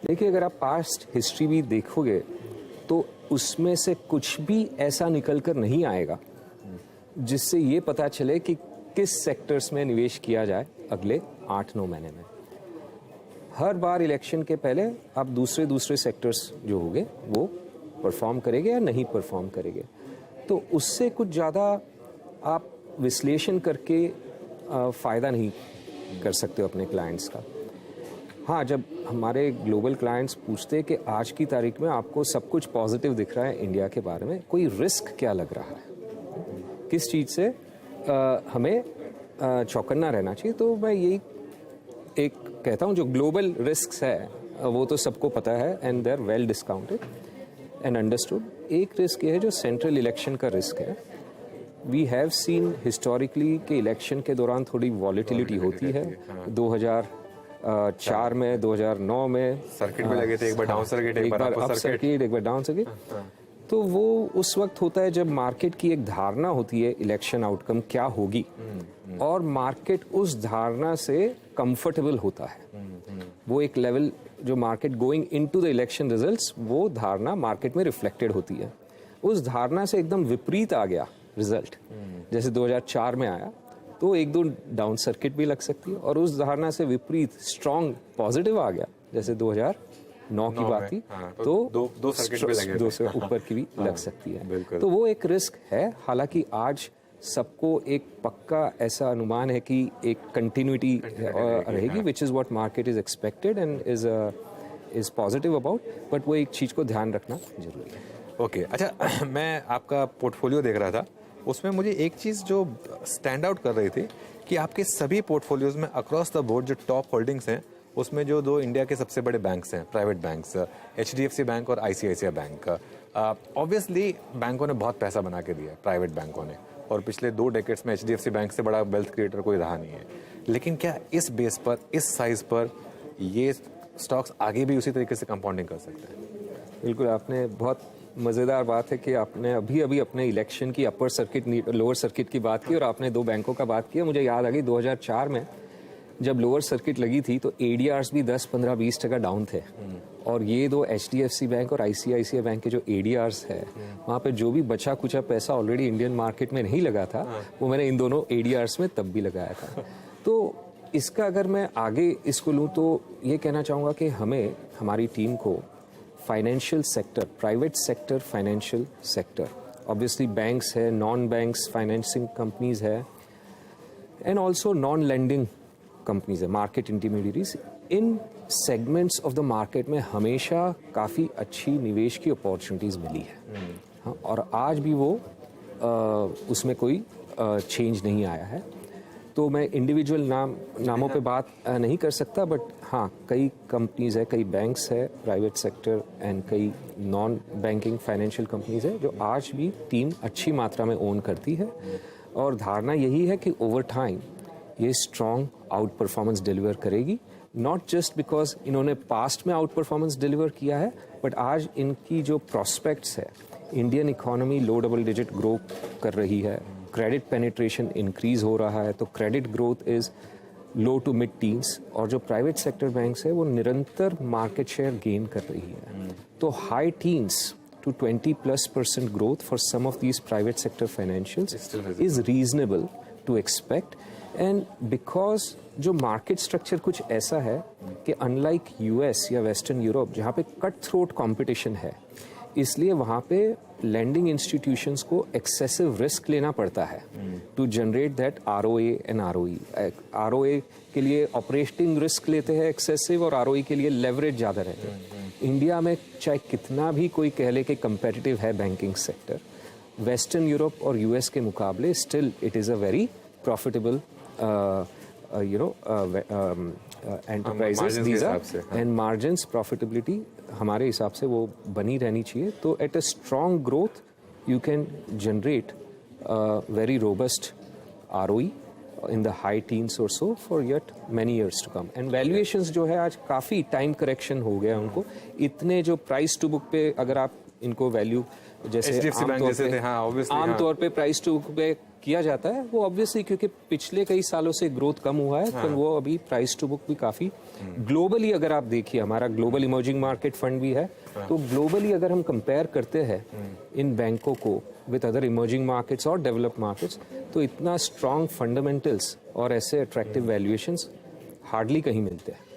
देखिए, अगर आप पास्ट हिस्ट्री भी देखोगे तो उसमें से कुछ भी ऐसा निकल कर नहीं आएगा जिससे ये पता चले कि किस सेक्टर्स में निवेश किया जाए अगले 8-9 महीने में। हर बार इलेक्शन के पहले आप दूसरे सेक्टर्स जो होंगे वो परफॉर्म करेंगे या नहीं परफॉर्म करेंगे, तो उससे कुछ ज़्यादा आप विश्लेषण करके फ़ायदा नहीं कर सकते हो अपने क्लाइंट्स का। हाँ, जब हमारे ग्लोबल क्लाइंट्स पूछते हैं कि आज की तारीख में आपको सब कुछ पॉजिटिव दिख रहा है इंडिया के बारे में, कोई रिस्क क्या लग रहा है, किस चीज़ से हमें चौकन्ना रहना चाहिए, तो मैं यही एक कहता हूँ जो ग्लोबल रिस्क्स है वो तो सबको पता है and they are well discounted and understood. एक रिस्क ये है जो सेंट्रल इलेक्शन का रिस्क है। वी हैव सीन हिस्टोरिकली कि इलेक्शन के दौरान थोड़ी वॉलेटिलिटी होती है। 2004 में, 2009 में सर्किट भी लगे थे, एक बार डाउन सर्किट, एक बार अप सर्किट, एक बार डाउन सर्किट। तो वो उस वक्त होता है जब मार्केट की एक धारणा होती है इलेक्शन आउटकम क्या होगी और मार्केट उस धारणा से कंफर्टेबल होता है। वो एक लेवल जो market going into the election results, वो धारणा मार्केट में रिफ्लेक्टेड होती है। उस धारणा से एकदम विपरीत आ गया रिजल्ट, जैसे 2004 में आया, तो एक दो डाउन सर्किट भी लग सकती है, और उस धारणा से विपरीत स्ट्रॉन्ग पॉजिटिव आ गया जैसे 2009 की बात थी, तो दो सर्किट भी लगे, 2 से ऊपर की भी लग सकती है। तो वो एक रिस्क है। हालांकि आज सबको एक पक्का ऐसा अनुमान है कि एक कंटिन्यूटी रहेगी, which is what market is expected and is positive about, but वो एक चीज़ को ध्यान रखना जरूरी है। ओके, अच्छा, मैं आपका पोर्टफोलियो देख रहा था, उसमें मुझे एक चीज़ जो स्टैंड आउट कर रही थी कि आपके सभी पोर्टफोलियोज में अक्रॉस द बोर्ड जो टॉप होल्डिंग्स हैं उसमें जो 2 इंडिया के सबसे बड़े बैंक्स हैं, प्राइवेट बैंक्स, HDFC बैंक और ICICI बैंक। ऑब्वियसली बैंकों ने बहुत पैसा बना के दिया है, प्राइवेट बैंकों ने, और पिछले 2 डेकेड्स में HDFC बैंक से बड़ा वेल्थ क्रिएटर कोई रहा नहीं है। लेकिन क्या इस बेस पर, इस साइज पर ये स्टॉक्स आगे भी उसी तरीके से कंपाउंडिंग कर सकते हैं? बिल्कुल, आपने बहुत मज़ेदार बात है कि आपने अभी अपने इलेक्शन की अपर सर्किट लोअर सर्किट की बात की और आपने 2 बैंकों का बात किया। मुझे याद आ गई 2004 में जब लोअर सर्किट लगी थी तो ADRs भी 10, 15, 20% डाउन थे, और ये 2 HDFC बैंक और ICICI बैंक के जो ADRs है वहाँ पे जो भी बचा कुचा पैसा ऑलरेडी इंडियन मार्केट में नहीं लगा था, वो मैंने इन दोनों ADRs में तब भी लगाया था। तो इसका अगर मैं आगे इसको लूँ तो ये कहना चाहूँगा कि हमें, हमारी टीम को financial sector, private sector, financial sector, obviously banks है, नॉन बैंक्स फाइनेंसिंग कंपनीज है, and also non lending companies है, market intermediaries, in segments of the market में हमेशा काफ़ी अच्छी निवेश की अपॉर्चुनिटीज़ मिली है। हाँ, और आज भी वो उसमें कोई चेंज नहीं आया है। तो मैं इंडिविजुअल नामों पे बात नहीं कर सकता, बट हाँ, कई कंपनीज है, कई बैंक्स है प्राइवेट सेक्टर एंड कई नॉन बैंकिंग फाइनेंशियल कंपनीज है जो आज भी टीम अच्छी मात्रा में ओन करती है, और धारणा यही है कि ओवर टाइम ये स्ट्रॉन्ग आउट परफॉर्मेंस डिलीवर करेगी, नॉट जस्ट बिकॉज इन्होंने पास्ट में आउट परफॉर्मेंस डिलीवर किया है, बट आज इनकी जो प्रॉस्पेक्ट्स है, इंडियन इकोनॉमी लो डबल डिजिट ग्रो कर रही है, क्रेडिट पेनिट्रेशन इंक्रीज हो रहा है, तो credit growth is low to mid teens, और जो प्राइवेट सेक्टर बैंक्स है वो निरंतर मार्केट शेयर गेन कर रही है। तो high teens to 20+% growth for some of these private sector financials is reasonable to expect, and because जो market structure कुछ ऐसा है कि unlike US या Western Europe जहाँ पे cut throat competition है, इसलिए वहाँ पे lending institutions को excessive risk लेना पड़ता है to generate that ROA and ROE. ROA के लिए operating risk लेते हैं excessive, और ROE के लिए leverage ज़्यादा रहते हैं। इंडिया में चाहे कितना भी कोई कह ले कि कंपेटिटिव है बैंकिंग सेक्टर, वेस्टर्न यूरोप और यूएस के मुकाबले still it is a very profitable enterprises, these are, and margins profitability हमारे हिसाब से वो बनी रहनी चाहिए। तो at a strong growth you can generate very robust ROE in the high teens or so for yet many years to come. And valuations जो है आज काफ़ी टाइम करेक्शन हो गया उनको, इतने जो प्राइस टू बुक पे अगर आप इनको वैल्यू जैसे आमतौर पे प्राइस टू बुक पे किया जाता है वो ऑब्वियसली क्योंकि पिछले कई सालों से ग्रोथ कम हुआ है, तो वो अभी प्राइस टू बुक भी काफी ग्लोबली अगर आप देखिए, हमारा ग्लोबल इमर्जिंग मार्केट फंड भी है, तो ग्लोबली अगर हम कंपेयर करते हैं इन बैंकों को विद अदर इमर्जिंग मार्केट्स और डेवलप्ड मार्केट्स, तो इतना स्ट्रॉन्ग फंडामेंटल्स और ऐसे अट्रैक्टिव वैल्यूएशंस हार्डली कहीं मिलते हैं।